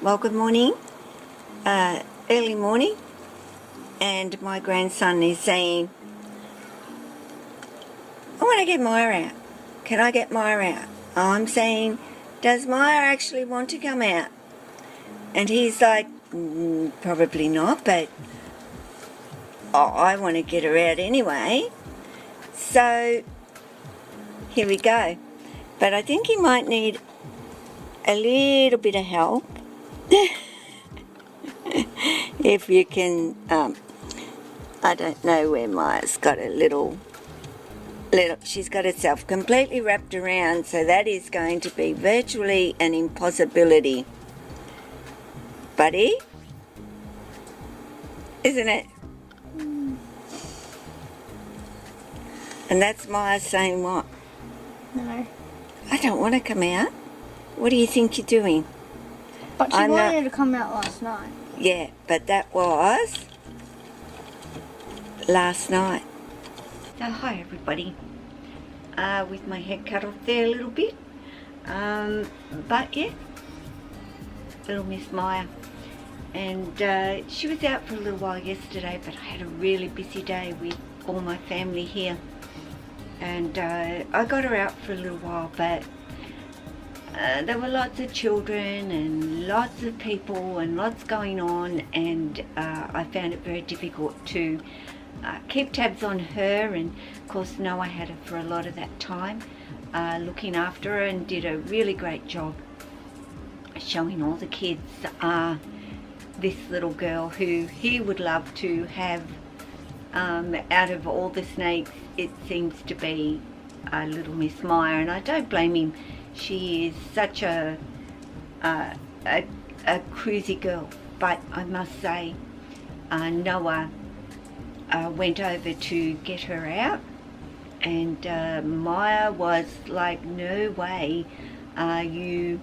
Well, good morning, early morning, and my grandson is saying, I want to get Myah out. Can I get Myah out? I'm saying, does Myah actually want to come out? And he's like, probably not, but I want to get her out anyway. So, here we go. But I think he might need a little bit of help. If you can, I don't know where Myah's got a little, she's got herself completely wrapped around, so that is going to be virtually an impossibility. Buddy? Isn't it? And that's Myah saying what? No. I don't want to come out. What do you think you're doing? But she wanted to come out last night. Yeah, but that was last night. So hi everybody. With my head cut off there a little bit. But yeah, little Miss Myah. And she was out for a little while yesterday, but I had a really busy day with all my family here. And I got her out for a little while, but there were lots of children and lots of people and lots going on, and I found it very difficult to keep tabs on her. And of course Noah had her for a lot of that time, looking after her, and did a really great job showing all the kids this little girl who he would love to have. Out of all the snakes, it seems to be little Miss Myah, and I don't blame him. She is such a cruisy girl, but I must say, Noah went over to get her out, and Myah was like, no way you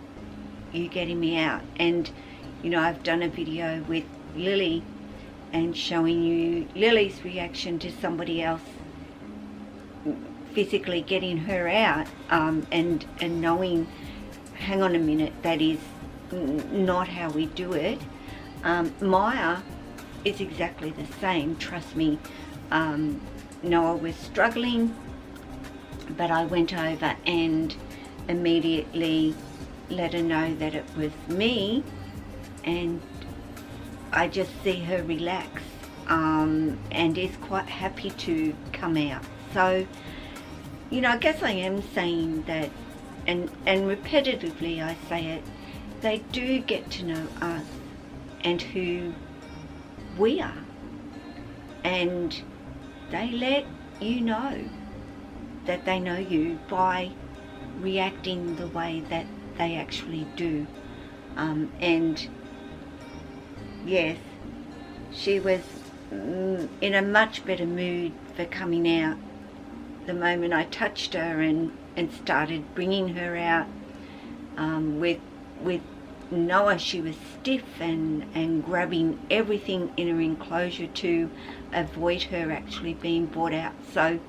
getting me out. And you know, I've done a video with Lily and showing you Lily's reaction to somebody else physically getting her out, and knowing, hang on a minute, that is not how we do it. Myah is exactly the same, trust me. Noah was struggling, but I went over and immediately let her know that it was me, and I just see her relax, and is quite happy to come out. So, you know, I guess I am saying that, and repetitively I say it, they do get to know us and who we are, and they let you know that they know you by reacting the way that they actually do. And yes, she was in a much better mood for coming out the moment I touched her and started bringing her out. With Noah, she was stiff and grabbing everything in her enclosure to avoid her actually being brought out. So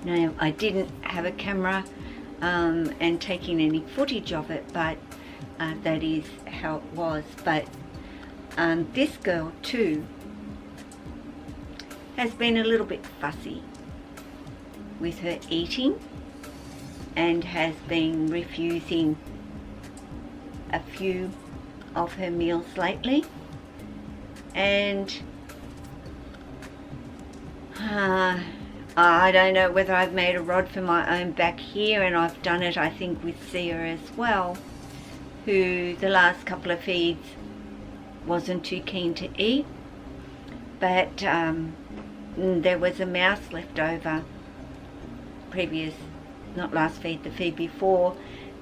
now I didn't have a camera and taking any footage of it, but that is how it was. But this girl too has been a little bit fussy with her eating, and has been refusing a few of her meals lately. And I don't know whether I've made a rod for my own back here, and I've done it I think with Sia as well, who the last couple of feeds wasn't too keen to eat, but there was a mouse left over previous, not last feed, the feed before,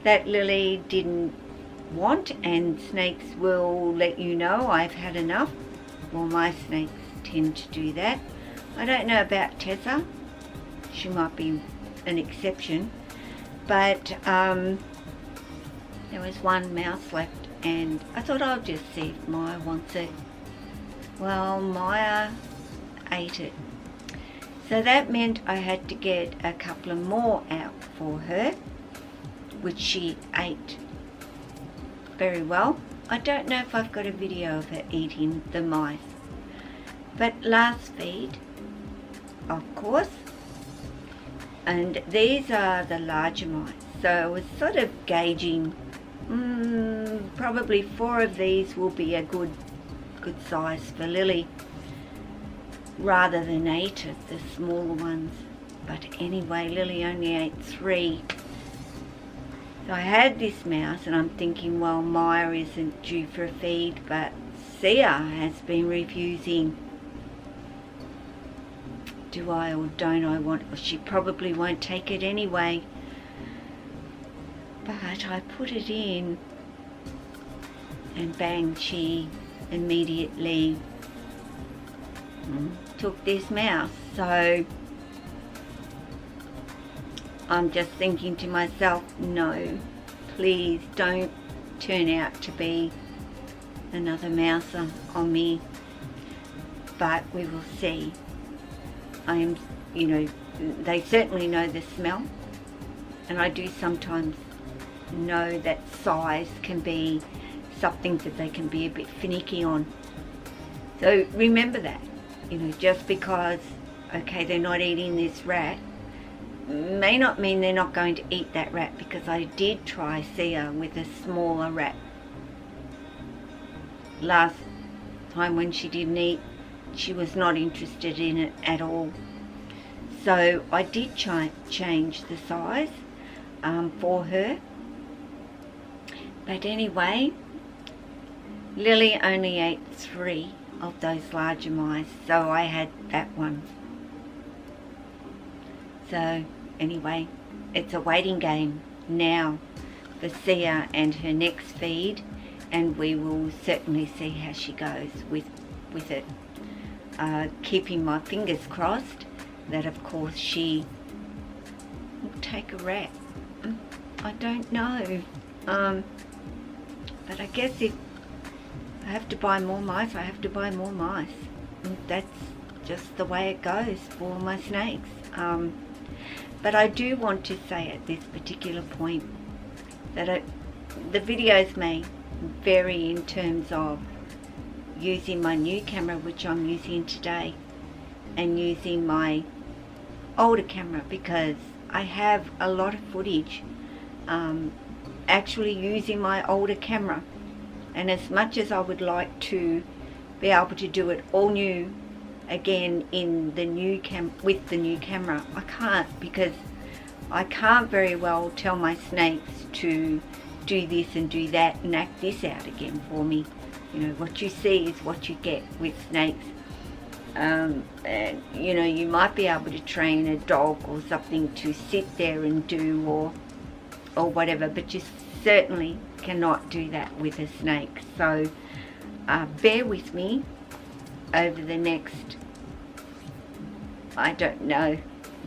that Lily didn't want, and snakes will let you know I've had enough. Well, my snakes tend to do that. I don't know about Tessa, she might be an exception, but there was one mouse left, and I thought I'll just see if Myah wants it. Well, Myah ate it. So that meant I had to get a couple of more out for her, which she ate. very well. I don't know if I've got a video of her eating the mice. But last feed, of course, and these are the larger mice. So I was sort of gauging, probably 4 of these will be a good size for Lily, rather than 8 of the smaller ones. But anyway, Lily only ate 3. So I had this mouse and I'm thinking, well, Myah isn't due for a feed, but Sia has been refusing. Do I or don't I want, or she probably won't take it anyway. But I put it in and bang, she immediately took this mouse. So I'm just thinking to myself, no, please don't turn out to be another mouse on me. But we will see. I am, you know, they certainly know the smell, and I do sometimes know that size can be something that they can be a bit finicky on. So remember that, you know, just because, okay, they're not eating this rat, may not mean they're not going to eat that rat, because I did try Sia with a smaller rat last time when she didn't eat. She was not interested in it at all. So I did change the size for her. But anyway, Lily only ate 3 of those larger mice, so I had that one. So anyway, it's a waiting game now for Sia and her next feed, and we will certainly see how she goes with it. Keeping my fingers crossed that of course she will take a rat. I don't know, but I guess if I have to buy more mice, I have to buy more mice. That's just the way it goes for my snakes. But I do want to say at this particular point that the videos may vary in terms of using my new camera, which I'm using today, and using my older camera, because I have a lot of footage actually using my older camera. And as much as I would like to be able to do it all new again in the new with the new camera, I can't, because I can't very well tell my snakes to do this and do that and act this out again for me. You know, what you see is what you get with snakes. And you know, you might be able to train a dog or something to sit there and do or whatever, but you certainly cannot do that with a snake. So bear with me over the next, I don't know,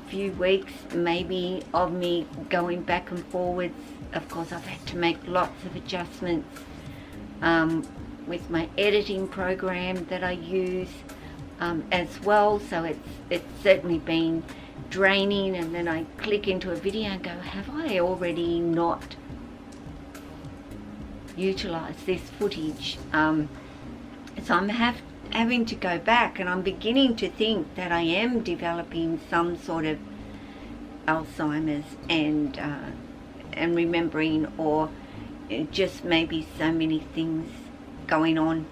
few weeks maybe, of me going back and forwards. Of course, I've had to make lots of adjustments with my editing program that I use as well. So it's certainly been draining, and then I click into a video and go, have I already not utilized this footage? So I'm having to go back, and I'm beginning to think that I am developing some sort of Alzheimer's and remembering, or just maybe so many things going on,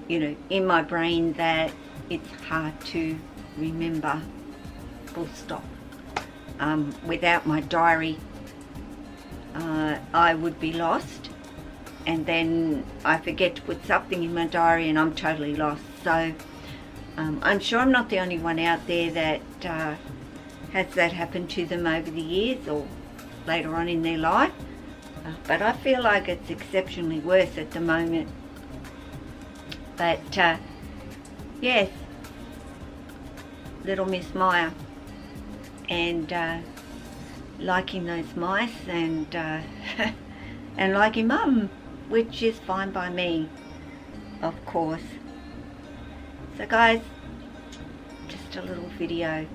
you know, in my brain that it's hard to remember, full stop. Without my diary, I would be lost, and then I forget to put something in my diary and I'm totally lost. So I'm sure I'm not the only one out there that has that happen to them over the years or later on in their life, but I feel like it's exceptionally worse at the moment. But yes, little Miss Myah, and liking those mice, and and liking Mum, which is fine by me, of course. So guys, just a little video,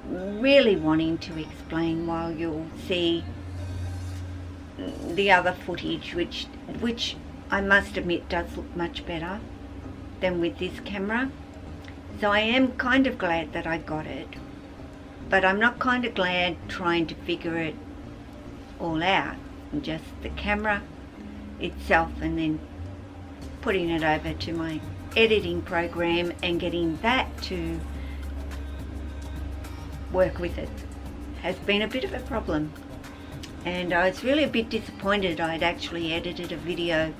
really wanting to explain, while you'll see the other footage, which I must admit does look much better than with this camera. So I am kind of glad that I got it, but I'm not kind of glad trying to figure it all out, just the camera itself, and then putting it over to my editing program and getting that to work with it has been a bit of a problem. And I was really a bit disappointed. I'd actually edited a video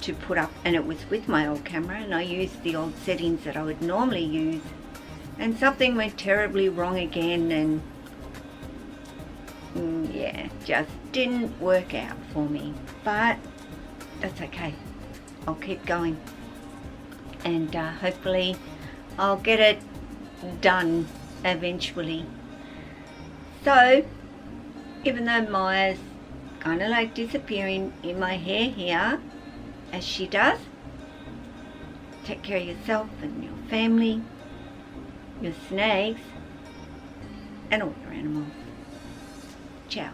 to put up, and it was with my old camera, and I used the old settings that I would normally use, and something went terribly wrong again, and yeah, just didn't work out for me. But that's okay, I'll keep going, and hopefully I'll get it done eventually. So even though Maya's kind of like disappearing in my hair here, as she does, take care of yourself and your family, your snakes, and all your animals. Ciao.